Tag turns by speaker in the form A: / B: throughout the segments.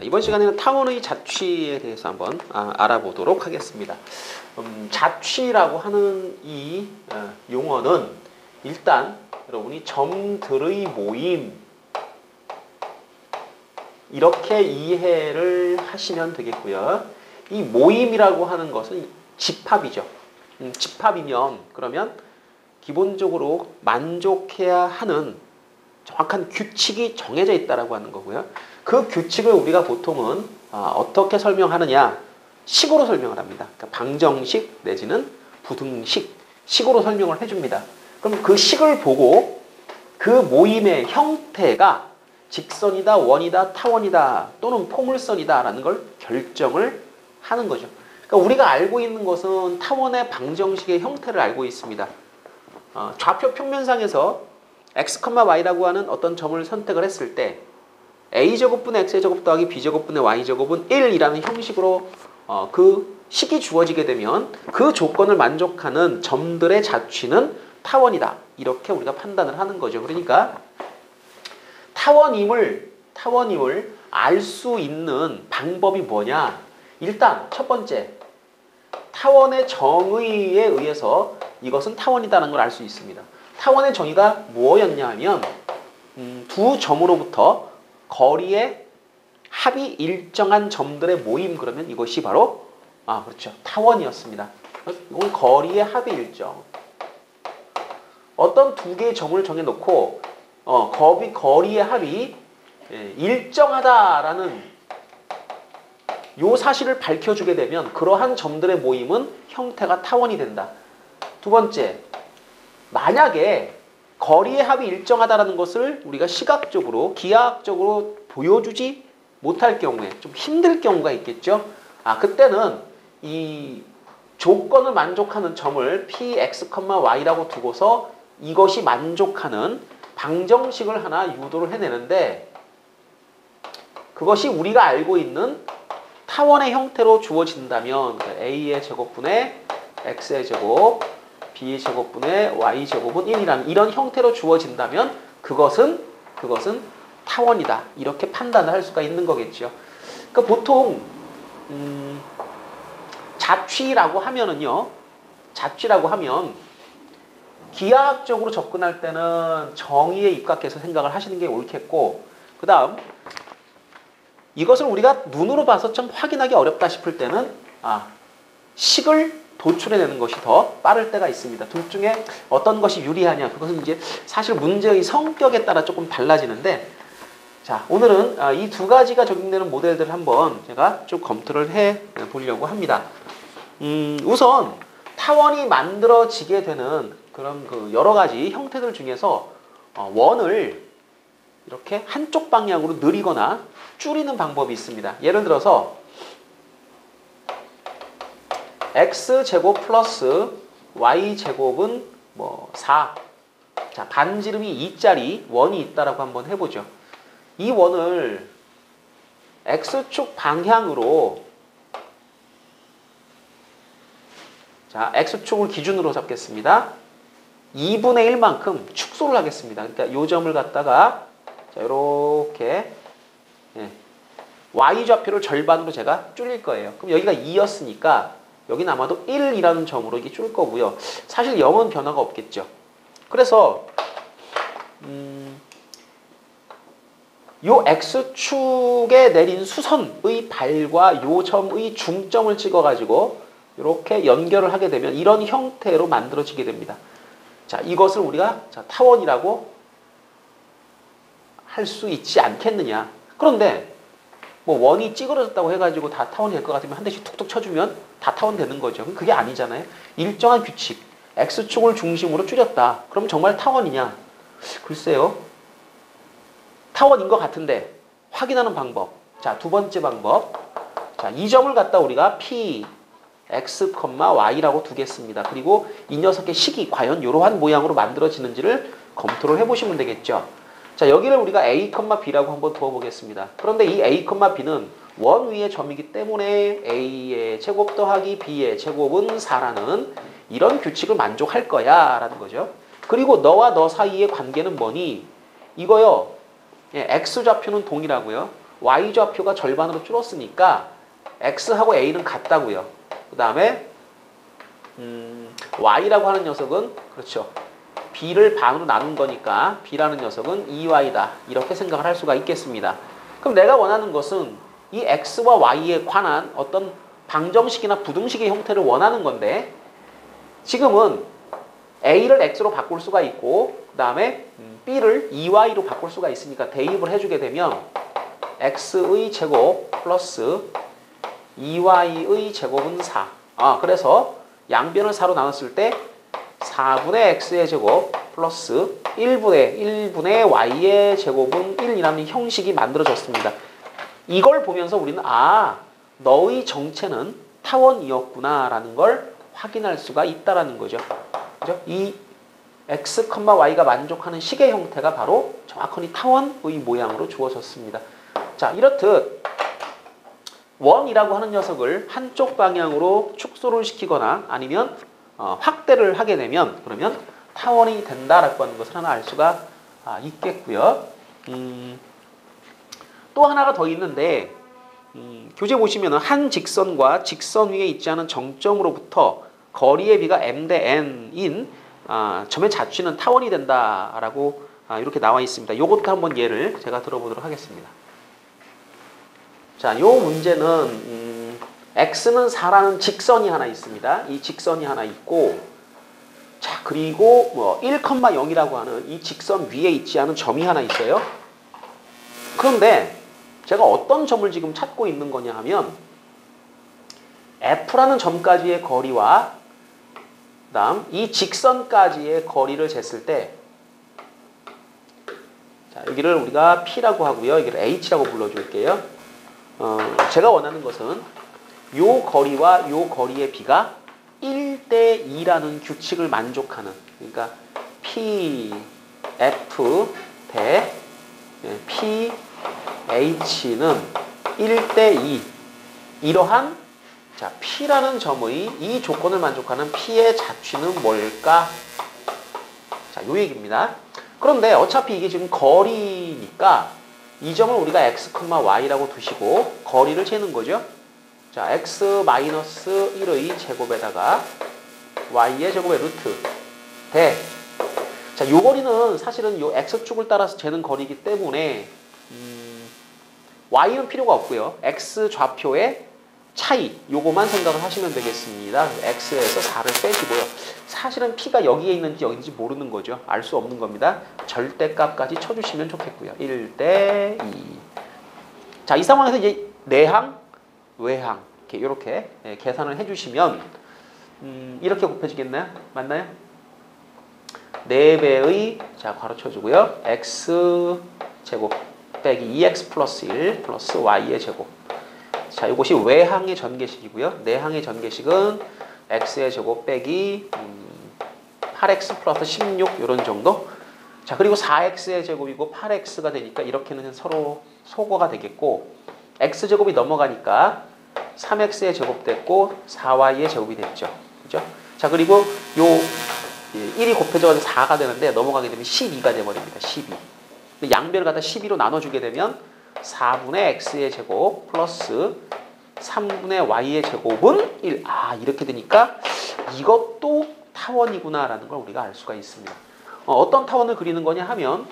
A: 이번 시간에는 타원의 자취에 대해서 한번 알아보도록 하겠습니다. 자취라고 하는 이 용어는 일단 여러분이 점들의 모임 이렇게 이해를 하시면 되겠고요. 이 모임이라고 하는 것은 집합이죠. 집합이면 그러면 기본적으로 만족해야 하는 정확한 규칙이 정해져 있다라고 하는 거고요. 그 규칙을 우리가 보통은 어떻게 설명하느냐? 식으로 설명을 합니다. 그러니까 방정식 내지는 부등식, 식으로 설명을 해줍니다. 그럼 그 식을 보고 그 모임의 형태가 직선이다, 원이다, 타원이다, 또는 포물선이다 라는 걸 결정을 하는 거죠. 그러니까 우리가 알고 있는 것은 타원의 방정식의 형태를 알고 있습니다. 좌표 평면상에서 x, y라고 하는 어떤 점을 선택을 했을 때 a제곱분의 x제곱 더하기 b제곱분의 y제곱은 1이라는 형식으로 그 식이 주어지게 되면 그 조건을 만족하는 점들의 자취는 타원이다. 이렇게 우리가 판단을 하는 거죠. 그러니까 타원임을 알 수 있는 방법이 뭐냐? 일단 첫 번째, 타원의 정의에 의해서 이것은 타원이다라는 걸 알 수 있습니다. 타원의 정의가 뭐였냐 하면 두 점으로부터 거리의 합이 일정한 점들의 모임, 그러면 이것이 바로 그렇죠, 타원이었습니다. 이건 거리의 합이 일정. 어떤 두 개의 점을 정해놓고 거리의 합이 일정하다라는 요 사실을 밝혀주게 되면 그러한 점들의 모임은 형태가 타원이 된다. 두 번째, 만약에 거리의 합이 일정하다라는 것을 우리가 시각적으로, 기하학적으로 보여주지 못할 경우에 좀 힘들 경우가 있겠죠. 그때는 이 조건을 만족하는 점을 px, y라고 두고서 이것이 만족하는 방정식을 하나 유도를 해내는데, 그것이 우리가 알고 있는 타원의 형태로 주어진다면 a의 제곱분의 x의 제곱, b의 제곱분의 y제곱은 1이라는 이런 형태로 주어진다면 그것은 타원이다. 이렇게 판단을 할 수가 있는 거겠죠. 그러니까 보통 자취라고 하면 기하학적으로 접근할 때는 정의에 입각해서 생각을 하시는 게 옳겠고, 그 다음 이것을 우리가 눈으로 봐서 좀 확인하기 어렵다 싶을 때는 식을 도출해내는 것이 더 빠를 때가 있습니다. 둘 중에 어떤 것이 유리하냐, 그것은 이제 사실 문제의 성격에 따라 조금 달라지는데, 자, 오늘은 이 두 가지가 적용되는 모델들을 한번 제가 쭉 검토를 해 보려고 합니다. 우선 타원이 만들어지게 되는 그런 그 여러 가지 형태들 중에서 원을 이렇게 한쪽 방향으로 늘리거나 줄이는 방법이 있습니다. 예를 들어서 x제곱 플러스 y제곱은 4. 자, 반지름이 2짜리 원이 있다라고 한번 해보죠. 이 원을 x축 방향으로, 자, x축을 기준으로 잡겠습니다. 2분의 1만큼 축소를 하겠습니다. 그러니까 이 점을 갖다가 자, 이렇게 y좌표를 절반으로 제가 줄일 거예요. 그럼 여기가 2였으니까 여기는 아마도 1이라는 점으로 이게 줄 거고요. 사실 0은 변화가 없겠죠. 그래서 요 x축에 내린 수선의 발과 요 점의 중점을 찍어가지고 이렇게 연결을 하게 되면 이런 형태로 만들어지게 됩니다. 자, 이것을 우리가 타원이라고 할 수 있지 않겠느냐. 그런데 원이 찌그러졌다고 해가지고 다 타원이 될 것 같으면 한 대씩 툭툭 쳐주면 다 타원 되는 거죠. 그게 아니잖아요. 일정한 규칙, x축을 중심으로 줄였다. 그럼 정말 타원이냐? 글쎄요. 타원인 것 같은데 확인하는 방법. 자, 두 번째 방법. 자, 이 점을 갖다 우리가 p, x, y라고 두겠습니다. 그리고 이 녀석의 식이 과연 이러한 모양으로 만들어지는지를 검토를 해보시면 되겠죠. 자, 여기를 우리가 a, b라고 한번 두어보겠습니다. 그런데 이 a, b는 원 위의 점이기 때문에 a의 제곱 더하기 b의 제곱은 4라는 이런 규칙을 만족할 거야 라는 거죠. 그리고 너와 너 사이의 관계는 뭐니? 이거요. x좌표는 동일하고요. y좌표가 절반으로 줄었으니까 x하고 a는 같다고요. 그 다음에 y라고 하는 녀석은 그렇죠. b를 반으로 나눈 거니까 b라는 녀석은 2y다. 이렇게 생각을 할 수가 있겠습니다. 그럼 내가 원하는 것은 이 x와 y에 관한 어떤 방정식이나 부등식의 형태를 원하는 건데 지금은 a를 x로 바꿀 수가 있고 그 다음에 b를 2y로 바꿀 수가 있으니까 대입을 해주게 되면 x의 제곱 플러스 2y의 제곱은 4. 그래서 양변을 4로 나눴을 때 4분의 x의 제곱 플러스 1분의 y의 제곱은 1이라는 형식이 만들어졌습니다. 이걸 보면서 우리는 너의 정체는 타원이었구나라는 걸 확인할 수가 있다라는 거죠. 그죠? 이 x, y가 만족하는 식의 형태가 바로 정확히 타원의 모양으로 주어졌습니다. 자, 이렇듯 원이라고 하는 녀석을 한쪽 방향으로 축소를 시키거나 아니면 확대를 하게 되면 그러면 타원이 된다라고 하는 것을 하나 알 수가 있겠고요. 또 하나가 더 있는데 교재 보시면 한 직선과 직선 위에 있지 않은 정점으로부터 거리의 비가 m 대 n인 점의 자취는 타원이 된다라고 이렇게 나와 있습니다. 이것도 한번 예를 제가 들어보도록 하겠습니다. 자, 이 문제는 x는 4라는 직선이 하나 있습니다. 이 직선이 하나 있고 자 그리고 1,0이라고 하는 이 직선 위에 있지 않은 점이 하나 있어요. 그런데 제가 어떤 점을 지금 찾고 있는 거냐 하면 F라는 점까지의 거리와 그 다음 이 직선까지의 거리를 쟀을 때 자, 여기를 우리가 P라고 하고요. 여기를 H라고 불러줄게요. 제가 원하는 것은 요 거리와 요 거리의 비가 1대2라는 규칙을 만족하는 그러니까 P, F 대 P, H는 1대2 이러한 자 P라는 점의 이 조건을 만족하는 P의 자취는 뭘까? 자, 요 얘기입니다. 그런데 어차피 이게 지금 거리니까 이 점을 우리가 x, y라고 두시고 거리를 재는 거죠. 자, x-1의 제곱에다가 y의 제곱의 루트 대 자, 요 거리는 사실은 요 x축을 따라서 재는 거리이기 때문에 y는 필요가 없고요. x 좌표의 차이 요거만 생각을 하시면 되겠습니다. x에서 4를 빼시고요. 사실은 p가 여기에 있는지 여기인지 모르는 거죠. 알 수 없는 겁니다. 절대값까지 쳐주시면 좋겠고요. 1대2 자, 이 상황에서 이제 내항, 외항 이렇게 계산을 해주시면 이렇게 곱해지겠나요? 맞나요? 4배의 자 괄호 쳐주고요. x제곱 빼기 2x 플러스 1 플러스 y의 제곱 자, 이것이 외항의 전개식이고요. 내항의 전개식은 x의 제곱 빼기 8x 플러스 16 이런 정도. 자, 그리고 4x의 제곱이고 8x가 되니까 이렇게는 서로 소거가 되겠고 x제곱이 넘어가니까 3x의 제곱 됐고 4y의 제곱이 됐죠. 그죠? 자, 그리고 요 1이 곱해져서 4가 되는데 넘어가게 되면 12가 돼버립니다. 12. 양변을 갖다 12로 나눠주게 되면 4분의 x의 제곱 플러스 3분의 y의 제곱은 1. 이렇게 되니까 이것도 타원이구나라는 걸 우리가 알 수가 있습니다. 어떤 타원을 그리는 거냐 하면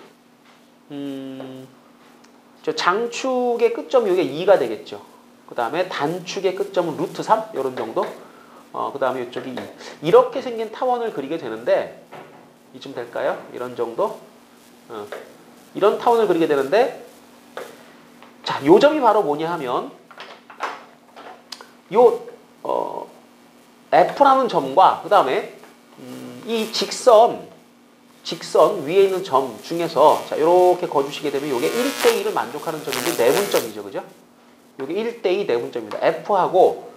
A: 저 장축의 끝점이 이게 2가 되겠죠. 그 다음에 단축의 끝점은 루트 3 이런 정도. 그 다음에 이쪽이 2. 이렇게 생긴 타원을 그리게 되는데 이쯤 될까요? 이런 정도. 이런 타원을 그리게 되는데 자, 요 점이 바로 뭐냐 하면 요 F라는 점과 그 다음에 이 직선 위에 있는 점 중에서 자, 요렇게 거주시게 되면 요게 1대2를 만족하는 점인데 내분점이죠. 그죠? 요게 1대2 내분점입니다. F하고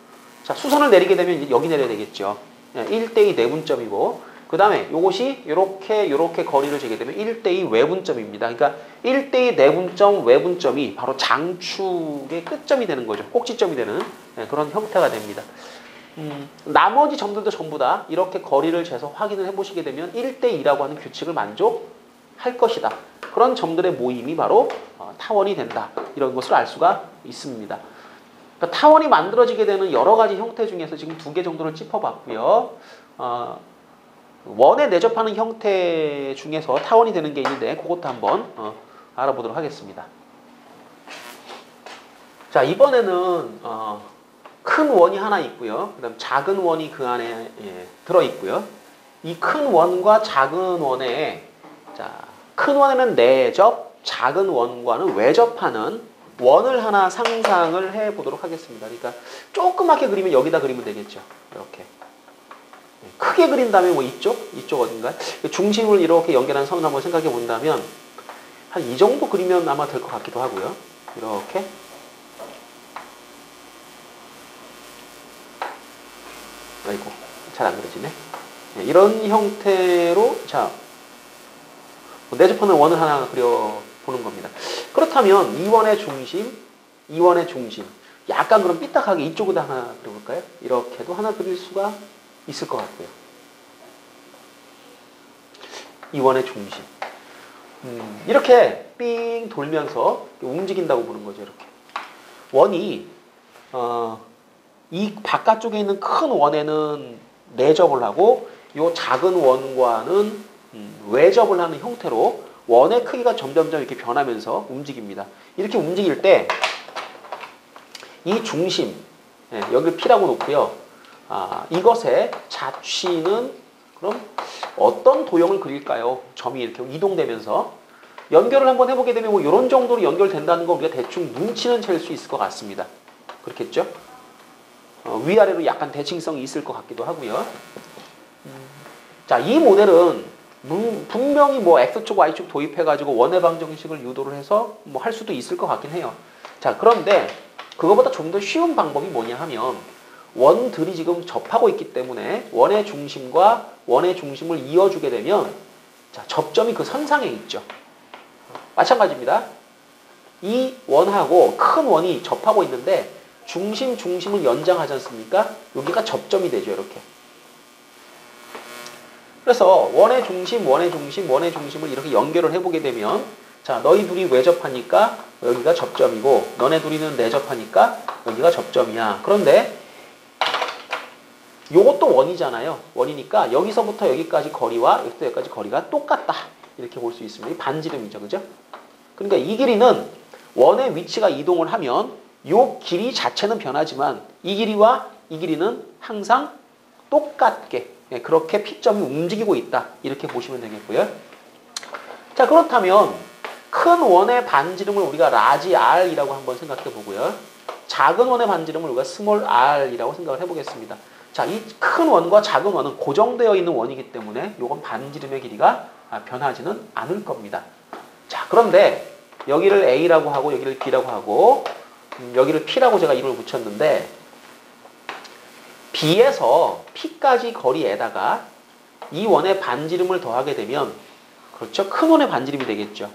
A: 자, 수선을 내리게 되면 이제 여기 내려야 되겠죠. 1대2 내분점이고 그 다음에 요것이 요렇게 거리를 재게 되면 1대2 외분점입니다. 그러니까 1대2 내분점, 외분점이 바로 장축의 끝점이 되는 거죠. 꼭지점이 되는 그런 형태가 됩니다. 나머지 점들도 전부 다 이렇게 거리를 재서 확인을 해보시게 되면 1대2라고 하는 규칙을 만족할 것이다. 그런 점들의 모임이 바로 타원이 된다. 이런 것을 알 수가 있습니다. 그러니까 타원이 만들어지게 되는 여러 가지 형태 중에서 지금 2개 정도를 짚어봤고요. 원에 내접하는 형태 중에서 타원이 되는 게 있는데 그것도 한번 알아보도록 하겠습니다. 자, 이번에는 큰 원이 하나 있고요. 그 다음 작은 원이 그 안에 들어있고요. 이 큰 원과 작은 원에 큰 원에는 내접, 작은 원과는 외접하는 원을 하나 상상을 해보도록 하겠습니다. 그러니까 조그맣게 그리면 여기다 그리면 되겠죠. 이렇게. 크게 그린다면 뭐 이쪽 어딘가 중심을 이렇게 연결한 선을 한번 생각해 본다면 한 이 정도 그리면 아마 될 것 같기도 하고요. 이렇게. 아이고, 잘 안 그려지네. 이런 형태로 내접하는 원을 하나 그려보는 겁니다. 그렇다면 이 원의 중심 약간 그럼 삐딱하게 이쪽으로 하나 그려볼까요? 이렇게도 하나 그릴 수가 있을 것 같고요. 이 원의 중심 이렇게 삥 돌면서 움직인다고 보는 거죠. 이렇게 원이 이 바깥쪽에 있는 큰 원에는 내접을 하고 이 작은 원과는 외접을 하는 형태로 원의 크기가 점점점 이렇게 변하면서 움직입니다. 이렇게 움직일 때 이 중심, 여기를 P라고 놓고요. 이것의 자취는 그럼 어떤 도형을 그릴까요? 점이 이렇게 이동되면서 연결을 한번 해보게 되면 뭐 이런 정도로 연결된다는 거 우리가 대충 눈치는 챌 수 있을 것 같습니다. 그렇겠죠? 위아래로 약간 대칭성이 있을 것 같기도 하고요. 자, 이 모델은 분명히 뭐 X축, Y축 도입해가지고 원의 방정식을 유도를 해서 뭐 할 수도 있을 것 같긴 해요. 자, 그런데 그거보다 좀 더 쉬운 방법이 뭐냐 하면 원들이 지금 접하고 있기 때문에 원의 중심과 원의 중심을 이어주게 되면 자, 접점이 그 선상에 있죠. 마찬가지입니다. 이 원하고 큰 원이 접하고 있는데 중심을 연장하지 않습니까? 여기가 접점이 되죠. 이렇게. 그래서 원의 중심을 이렇게 연결을 해보게 되면 자, 너희 둘이 외접하니까 여기가 접점이고 너네 둘이는 내접하니까 여기가 접점이야. 그런데 요것도 원이잖아요. 원이니까 여기서부터 여기까지 거리와 여기서부터 여기까지 거리가 똑같다. 이렇게 볼 수 있습니다. 이 반지름이죠. 그죠? 그러니까 이 길이는 원의 위치가 이동을 하면 요 길이 자체는 변하지만 이 길이와 이 길이는 항상 똑같게 그렇게 P점이 움직이고 있다. 이렇게 보시면 되겠고요. 자, 그렇다면 큰 원의 반지름을 우리가 라지 R이라고 한번 생각해 보고요. 작은 원의 반지름을 우리가 스몰 r이라고 생각을 해보겠습니다. 자, 이 큰 원과 작은 원은 고정되어 있는 원이기 때문에 이건 반지름의 길이가 변하지는 않을 겁니다. 자, 그런데 여기를 A라고 하고 여기를 B라고 하고 여기를 P라고 제가 이름을 붙였는데 B에서 P까지 거리에다가 이 원의 반지름을 더하게 되면 그렇죠? 큰 원의 반지름이 되겠죠.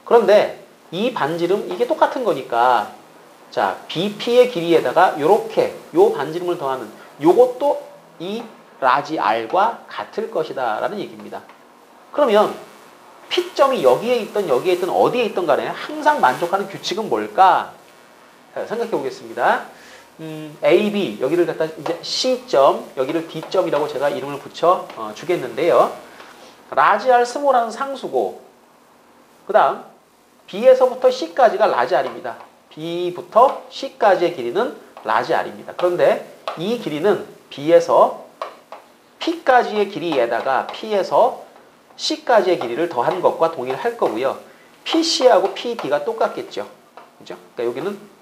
A: 그런데 이 반지름 이게 똑같은 거니까 자, BP의 길이에다가 요렇게 요 반지름을 더하는 요것도 이 라지 R과 같을 것이다 라는 얘기입니다. 그러면 P점이 여기에 있던 어디에 있던 간에 항상 만족하는 규칙은 뭘까? 생각해 보겠습니다. A, B 여기를 갖다 이제 C점 여기를 D점이라고 제가 이름을 붙여 주겠는데요. 라지 R 스몰 R은 상수고 그 다음 B에서부터 C까지가 라지 R입니다. B부터 C까지의 길이는 라지 R입니다. 그런데 이 길이는 B에서 P까지의 길이에다가 P에서 C까지의 길이를 더한 것과 동일할 거고요. PC하고 PD가 똑같겠죠. 그죠? 그러니까 여기는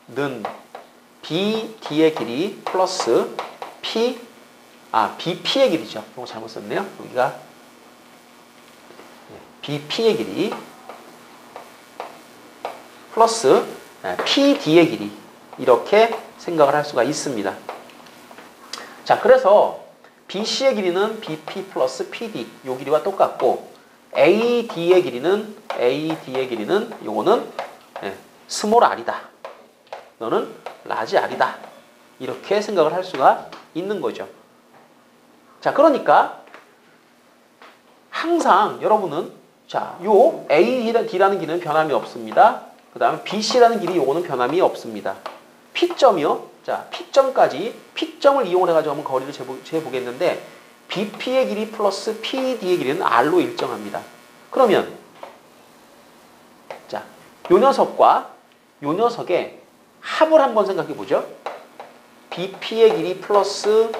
A: 는 BD의 길이 플러스 BP의 길이죠. 이거 잘못 썼네요. 여기가 BP의 길이 플러스 PD의 길이 이렇게 생각을 할 수가 있습니다. 자, 그래서 BC의 길이는 BP 플러스 PD 요 길이와 똑같고 AD의 길이는 요거는 스몰 r이다. 너는 라지 R이다. 이렇게 생각을 할 수가 있는 거죠. 자, 그러니까 항상 여러분은 자, 요 AD라는 길이는 변함이 없습니다. 그 다음에 BC라는 길이 요거는 변함이 없습니다. P점이요. 자, P점을 이용을 해가지고 한번 거리를 재보겠는데 BP의 길이 플러스 PD의 길이는 R로 일정합니다. 그러면 자, 요 녀석과 요 녀석의 합을 한번 생각해 보죠. BP의 길이 플러스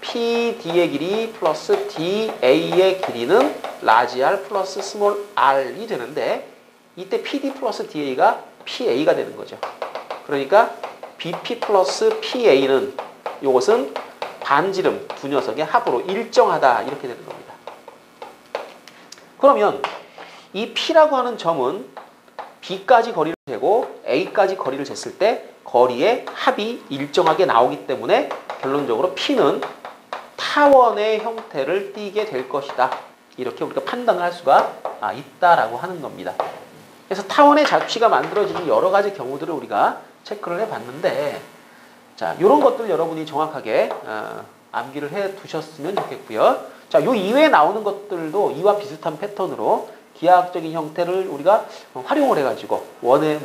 A: PD의 길이 플러스 DA의 길이는 라지 R 플러스 스몰 r이 되는데 이때 PD 플러스 DA가 PA가 되는 거죠. 그러니까 BP 플러스 PA는 이것은 반지름 두 녀석의 합으로 일정하다 이렇게 되는 겁니다. 그러면 이 P라고 하는 점은 B까지 거리를 재고 A까지 거리를 쟀을 때 거리의 합이 일정하게 나오기 때문에 결론적으로 P는 타원의 형태를 띠게 될 것이다. 이렇게 우리가 판단을 할 수가 있다라고 하는 겁니다. 그래서 타원의 자취가 만들어지는 여러 가지 경우들을 우리가 체크를 해봤는데 자, 이런 것들 여러분이 정확하게 암기를 해 두셨으면 좋겠고요. 자, 요 이외에 나오는 것들도 이와 비슷한 패턴으로 기하학적인 형태를 우리가 활용을 해가지고 원의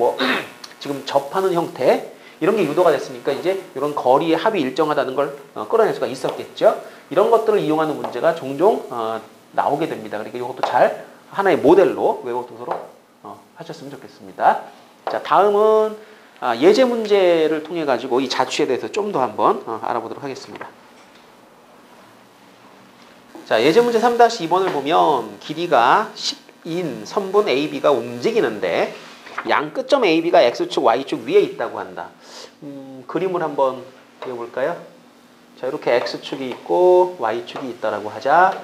A: 지금 접하는 형태 이런 게 유도가 됐으니까 이제 이런 거리의 합이 일정하다는 걸 끌어낼 수가 있었겠죠. 이런 것들을 이용하는 문제가 종종 나오게 됩니다. 그러니까 이것도 잘 하나의 모델로 외워두도록 하셨으면 좋겠습니다. 자, 다음은 예제 문제를 통해 가지고 이 자취에 대해서 좀 더 한번 알아보도록 하겠습니다. 자, 예제 문제 3-2번을 보면 길이가 10인 선분 AB가 움직이는데 양 끝점 AB가 X축, Y축 위에 있다고 한다. 그림을 한번 그려볼까요? 자, 이렇게 X축이 있고 Y축이 있다라고 하자.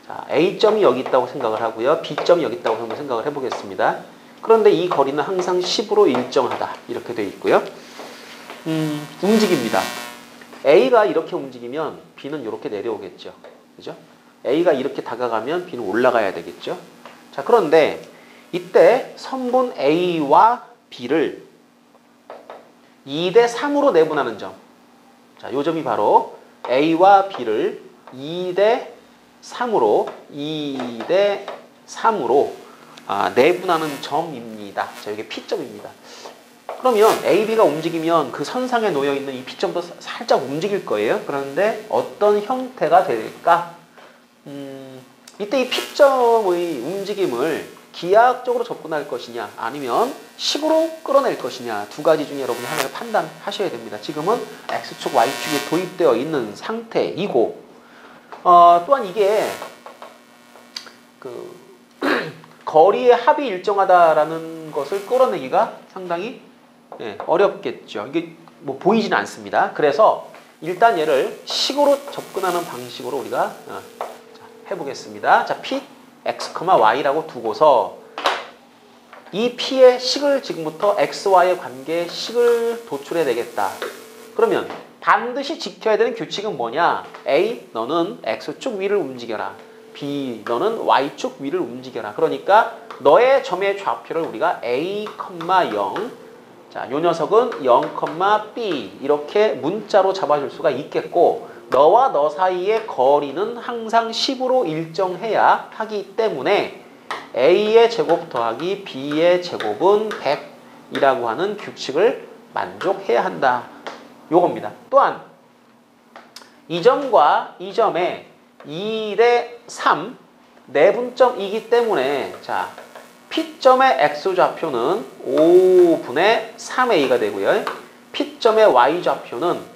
A: 자, A점이 여기 있다고 생각을 하고요. B점이 여기 있다고 한번 생각을 해보겠습니다. 그런데 이 거리는 항상 10으로 일정하다. 이렇게 되어 있고요. 움직입니다. A가 이렇게 움직이면 B는 이렇게 내려오겠죠. 그죠? A가 이렇게 다가가면 B는 올라가야 되겠죠. 자, 그런데 이때 선분 A와 B를 2대3으로 내분하는 점. 자, 요 점이 바로 A와 B를 2대3으로 내분하는 점입니다. 자, 이게 P점입니다. 그러면 A, B가 움직이면 그 선상에 놓여있는 이 P점도 살짝 움직일 거예요. 그런데 어떤 형태가 될까? 이때 이 P점의 움직임을 기하학적으로 접근할 것이냐 아니면 식으로 끌어낼 것이냐 두 가지 중에 여러분이 하나를 판단하셔야 됩니다. 지금은 X축, Y축이 도입되어 있는 상태이고 또한 이게 거리의 합이 일정하다라는 것을 끌어내기가 상당히 어렵겠죠. 이게 보이지는 않습니다. 그래서 일단 얘를 식으로 접근하는 방식으로 우리가 해보겠습니다. 자, P, X, Y라고 두고서 이 P의 식을 지금부터 XY의 관계의 식을 도출해 내겠다. 그러면 반드시 지켜야 되는 규칙은 뭐냐? A, 너는 X축 위를 움직여라. B, 너는 Y축 위를 움직여라. 그러니까 너의 점의 좌표를 우리가 A, 0. 자, 요 녀석은 0, B 이렇게 문자로 잡아줄 수가 있겠고 너와 너 사이의 거리는 항상 10으로 일정해야 하기 때문에 A의 제곱 더하기 B의 제곱은 100이라고 하는 규칙을 만족해야 한다. 요겁니다. 또한 이 점과 이 점의 2대3 내분점이기 때문에 자, P점의 X좌표는 5분의 3A가 되고요. P점의 Y좌표는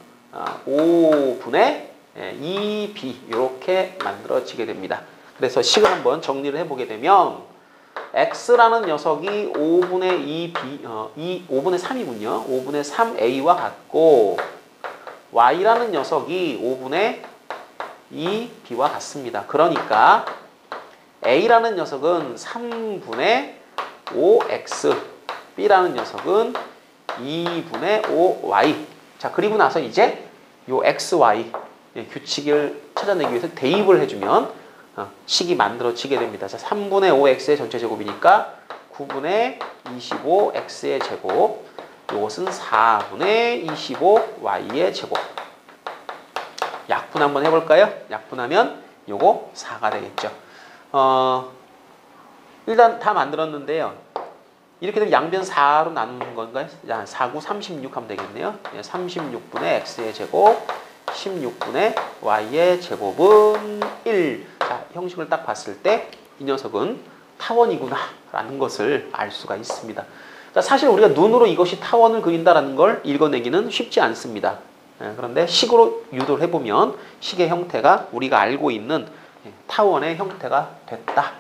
A: 5분의 2B 이렇게 만들어지게 됩니다. 그래서 식을 한번 정리를 해보게 되면 X라는 녀석이 5분의 5분의 3이군요. 5분의 3A와 같고 Y라는 녀석이 5분의 2B와 같습니다. 그러니까 A라는 녀석은 3분의 5X, B라는 녀석은 2분의 5Y. 자, 그리고 나서 이제 요 XY 규칙을 찾아내기 위해서 대입을 해주면 식이 만들어지게 됩니다. 자, 3분의 5X의 전체 제곱이니까 9분의 25X의 제곱, 요것은 4분의 25Y의 제곱. 약분 한번 해볼까요? 약분하면 요거 4가 되겠죠. 일단 다 만들었는데요. 이렇게 되면 양변 4로 나누는 건가요? 4, 9, 36 하면 되겠네요. 36분의 x의 제곱 16분의 y의 제곱은 1. 자, 형식을 딱 봤을 때 이 녀석은 타원이구나 라는 것을 알 수가 있습니다. 자, 사실 우리가 눈으로 이것이 타원을 그린다는 걸 읽어내기는 쉽지 않습니다. 그런데 식으로 유도를 해보면 식의 형태가 우리가 알고 있는 타원의 형태가 됐다.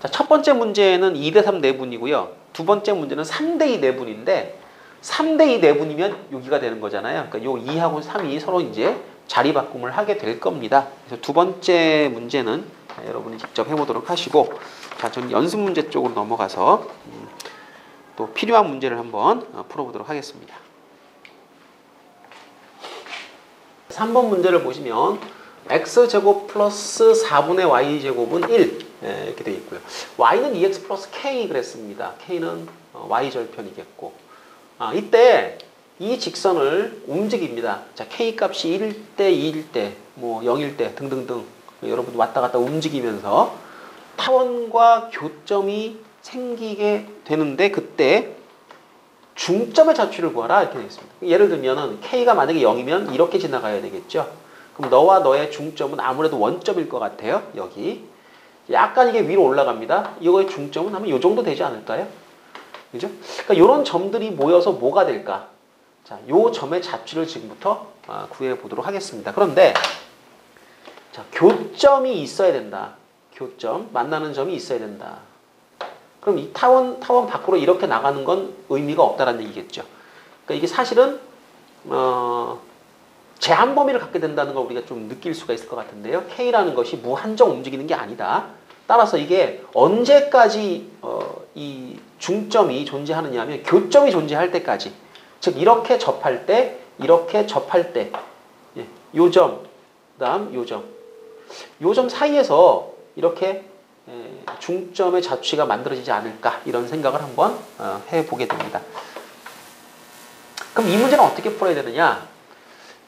A: 자, 첫 번째 문제는 2대3 내분이고요. 두 번째 문제는 3대2 내분인데 3대2 내분이면 여기가 되는 거잖아요. 그러니까 요 2하고 3이 서로 이제 자리 바꿈을 하게 될 겁니다. 그래서 두 번째 문제는 여러분이 직접 해보도록 하시고, 자, 저는 연습 문제 쪽으로 넘어가서 또 필요한 문제를 한번 풀어보도록 하겠습니다. 3번 문제를 보시면 x제곱 플러스 4분의 y제곱은 1 이렇게 되어 있고요. y는 2x 플러스 k 그랬습니다. k는 y절편이겠고, 이때 이 직선을 움직입니다. 자, k 값이 1일 때, 2일 때, 뭐 0일 때 등등등 여러분 왔다 갔다 움직이면서 타원과 교점이 생기게 되는데 그때 중점의 좌표를 구하라 이렇게 되어 있습니다. 예를 들면은 k가 만약에 0이면 이렇게 지나가야 되겠죠. 그럼 너와 너의 중점은 아무래도 원점일 것 같아요. 여기 약간 이게 위로 올라갑니다. 이거의 중점은 아마 이 정도 되지 않을까요? 그죠? 그러니까 이런 점들이 모여서 뭐가 될까? 자, 요 점의 좌표를 지금부터 구해 보도록 하겠습니다. 그런데 자, 교점이 있어야 된다. 교점, 만나는 점이 있어야 된다. 그럼 이 타원 밖으로 이렇게 나가는 건 의미가 없다라는 얘기겠죠. 그러니까 이게 사실은 제한 범위를 갖게 된다는 걸 우리가 좀 느낄 수가 있을 것 같은데요. K라는 것이 무한정 움직이는 게 아니다. 따라서 이게 언제까지 이 중점이 존재하느냐 하면 교점이 존재할 때까지. 즉 이렇게 접할 때, 이렇게 접할 때, 요 점, 그다음 요 점, 요 점 사이에서 이렇게 중점의 좌취가 만들어지지 않을까 이런 생각을 한번 해보게 됩니다. 그럼 이 문제는 어떻게 풀어야 되느냐?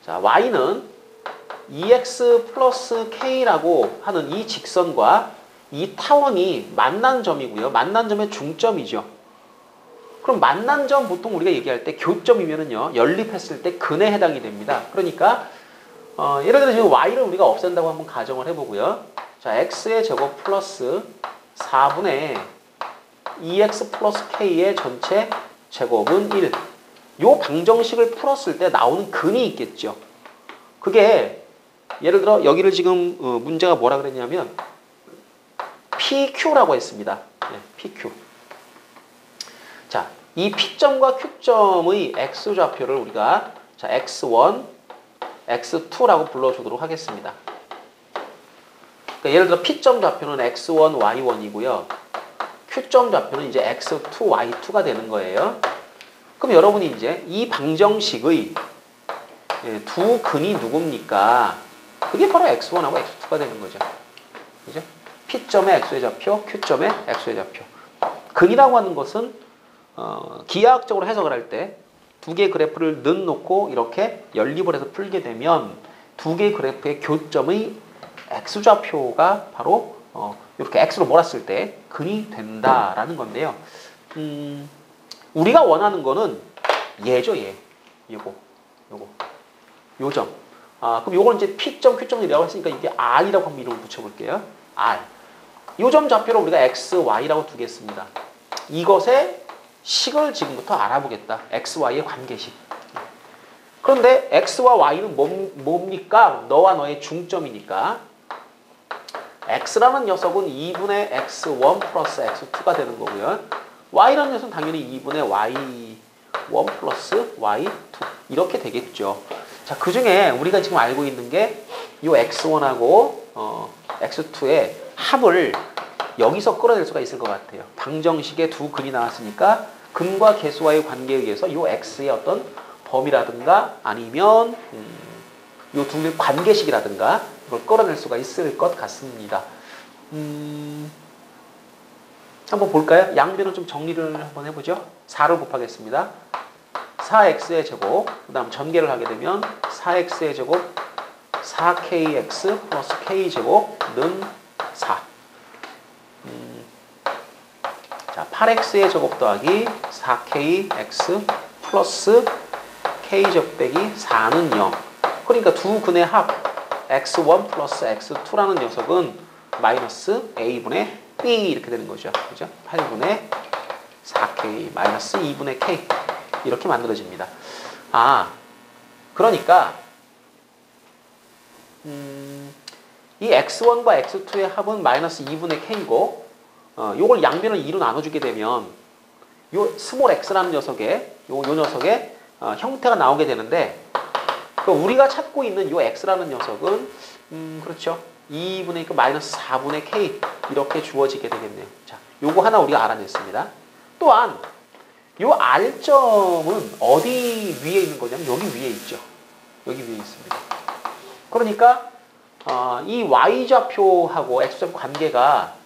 A: 자, y는 2x 플러스 k라고 하는 이 직선과 이 타원이 만난 점이고요. 만난 점의 중점이죠. 그럼 만난 점 보통 우리가 얘기할 때 교점이면은요, 연립했을 때 근에 해당이 됩니다. 그러니까 예를 들어 지금 y를 우리가 없앤다고 한번 가정을 해보고요. 자, x의 제곱 플러스 4분의 2x 플러스 k의 전체 제곱은 1. 요 방정식을 풀었을 때 나오는 근이 있겠죠. 그게 예를 들어 여기를 지금 문제가 뭐라 그랬냐면 PQ라고 했습니다. 네, PQ. 자, 이 P점과 Q점의 X좌표를 우리가 자, X1, X2라고 불러주도록 하겠습니다. 그러니까 예를 들어 P점 좌표는 X1, Y1이고요. Q점 좌표는 이제 X2, Y2가 되는 거예요. 그럼 여러분이 이제 이 방정식의 두 근이 누굽니까? 그게 바로 X1하고 X2가 되는 거죠. 그죠? P점의 X의 좌표, Q점의 X의 좌표. 근이라고 하는 것은 기하학적으로 해석을 할 때 두 개의 그래프를 넣어놓고 이렇게 연립을 해서 풀게 되면 두 개의 그래프의 교점의 X좌표가 바로 이렇게 X로 몰았을 때 근이 된다라는 건데요. 우리가 원하는 거는 얘죠, 얘. 요거. 요 점. 그럼 요걸 이제 P점, Q점이라고 했으니까 이게 R이라고 한번 이름을 붙여볼게요. R. 요 점 좌표를 우리가 X, Y라고 두겠습니다. 이것의 식을 지금부터 알아보겠다. X, Y의 관계식. 그런데 X와 Y는 뭡니까? 너와 너의 중점이니까 X라는 녀석은 2분의 X1 플러스 X2가 되는 거고요. Y라는 녀석은 당연히 2분의 Y1 플러스 Y2 이렇게 되겠죠. 자, 그 중에 우리가 지금 알고 있는 게 이 X1하고 X2의 합을 여기서 끌어낼 수가 있을 것 같아요. 방정식에 두 근이 나왔으니까 근과 개수와의 관계에 의해서 이 X의 어떤 범위라든가 아니면 이 두 개의 관계식이라든가 이걸 끌어낼 수가 있을 것 같습니다. 한번 볼까요? 양변을 좀 정리를 한번 해보죠. 4를 곱하겠습니다. 4x의 제곱, 그 다음 전개를 하게 되면 4x의 제곱 4kx 플러스 k제곱는 4. 8x의 제곱 더하기 4kx 플러스 k제곱 빼기 4는 0. 그러니까 두 근의 합 x1 플러스 x2라는 녀석은 마이너스 a분의 b 이렇게 되는 거죠. 그죠? 8분의 4k 마이너스 2분의 k 이렇게 만들어집니다. 그러니까 이 x1과 x2의 합은 마이너스 2분의 k고 요걸 양변을 2로 나눠주게 되면 요 스몰 x라는 녀석의 요 녀석의 형태가 나오게 되는데 우리가 찾고 있는 요 x라는 녀석은 그렇죠. 2분의 마이너스 4분의 k 이렇게 주어지게 되겠네요. 자, 요거 하나 우리가 알아냈습니다. 또한 요 r점은 어디 위에 있는 거냐면 여기 위에 있죠. 여기 위에 있습니다. 그러니까 이 y좌표하고 x좌표 관계가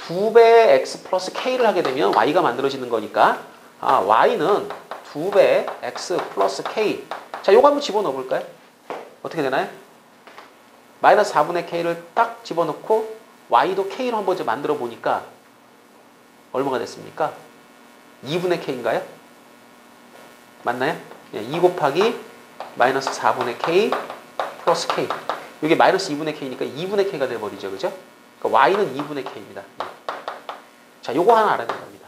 A: 2배 x 플러스 k를 하게 되면 y가 만들어지는 거니까 y는 2배 x 플러스 k. 자, 요거 한번 집어넣어 볼까요? 어떻게 되나요? 마이너스 4분의 k를 딱 집어넣고 y도 k로 한번 만들어 보니까 얼마가 됐습니까? 2분의 k인가요? 맞나요? 2 곱하기 마이너스 4분의 k 플러스 k. 이게 마이너스 2분의 k니까 2분의 k가 돼버리죠. 그죠? 그러니까 y는 2분의 k입니다. 자, 요거 하나 알아야 됩니다.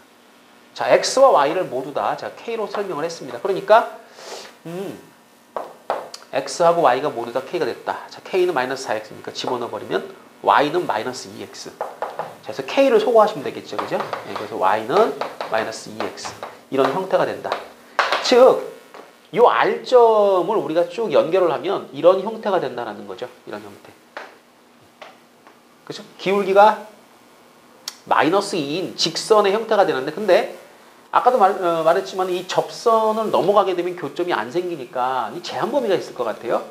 A: 자, x와 y를 모두 다 k로 설명을 했습니다. 그러니까 x하고 y가 모두 다 k가 됐다. 자, k는 마이너스 4x니까 집어넣어버리면 y는 마이너스 2x. 자, 그래서 k를 소거하시면 되겠죠. 그죠? 그래서 y는 마이너스 2x. 이런 형태가 된다. 즉, 요 r점을 우리가 쭉 연결을 하면 이런 형태가 된다는 거죠. 이런 형태. 그죠? 기울기가 마이너스 2인 직선의 형태가 되는데, 근데 아까도 말했지만 이 접선을 넘어가게 되면 교점이 안 생기니까 이 제한 범위가 있을 것 같아요.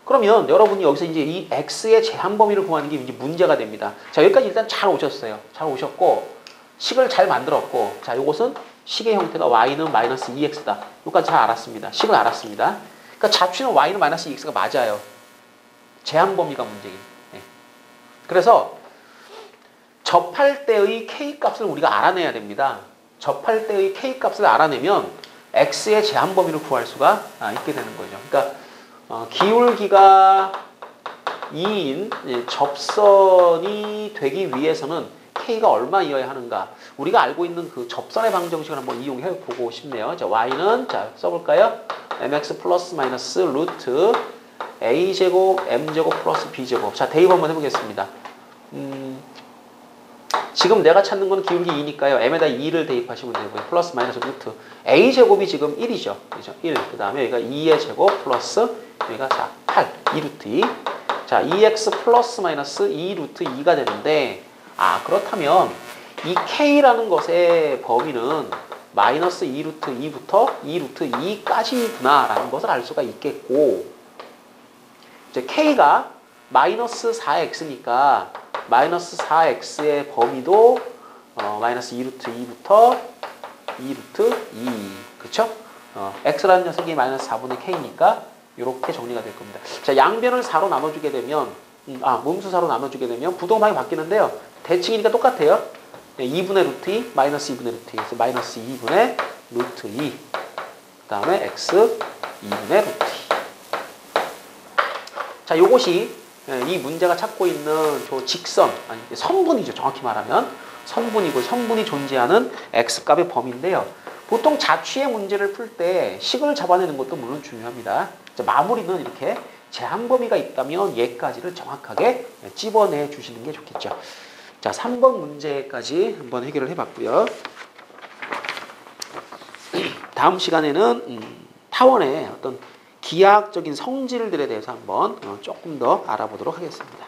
A: 그러면 여러분이 여기서 이제 이 x의 제한 범위를 구하는 게 이제 문제가 됩니다. 자, 여기까지 일단 잘 오셨어요. 잘 오셨고 식을 잘 만들었고, 자, 요것은 식의 형태가 y는 마이너스 2x다. 여기까지 잘 알았습니다. 식을 알았습니다. 그러니까 잡취는 y는 마이너스 2x가 맞아요. 제한 범위가 문제긴. 그래서 접할 때의 k 값을 우리가 알아내야 됩니다. 접할 때의 k 값을 알아내면 x의 제한 범위를 구할 수가 있게 되는 거죠. 그러니까 기울기가 2인 접선이 되기 위해서는 k가 얼마이어야 하는가? 우리가 알고 있는 그 접선의 방정식을 한번 이용해 보고 싶네요. 자, y는 써볼까요? mx 플러스 마이너스 루트 a제곱 m제곱 플러스 b제곱. 자, 대입 한번 해보겠습니다. 지금 내가 찾는 건 기울기 2니까요. m에다 2를 대입하시면 되고요. 플러스 마이너스 루트. a제곱이 지금 1이죠. 그죠? 1. 그 다음에 여기가 2의 제곱 플러스 여기가 4, 8. 2루트 2. 자, 2x 플러스 마이너스 2루트 2가 되는데, 그렇다면 이 k라는 것의 범위는 마이너스 2루트 2부터 2루트 2까지구나 라는 것을 알 수가 있겠고, 이제 k가 마이너스 4x니까 마이너스 4x의 범위도 마이너스 2루트 2부터 2루트 2. 그쵸? x라는 녀석이 마이너스 4분의 k니까 이렇게 정리가 될 겁니다. 자, 양변을 4로 나눠주게 되면, 음수 4로 나눠주게 되면 부동방이 바뀌는데요. 대칭이니까 똑같아요. 2분의 루트 2, 마이너스 2분의 루트 2. 그래서 마이너스 2분의 루트 2. 그 다음에 x 2분의 루트 2. 자, 요것이 이 문제가 찾고 있는 저 직선, 아니 선분이죠. 정확히 말하면 선분이고, 선분이 존재하는 x값의 범위인데요. 보통 자취의 문제를 풀 때 식을 잡아내는 것도 물론 중요합니다. 자, 마무리는 이렇게 제한 범위가 있다면 얘까지를 정확하게 찝어내 주시는 게 좋겠죠. 자, 3번 문제까지 한번 해결을 해봤고요. 다음 시간에는 타원의 어떤 기하학적인 성질들에 대해서 한번 조금 더 알아보도록 하겠습니다.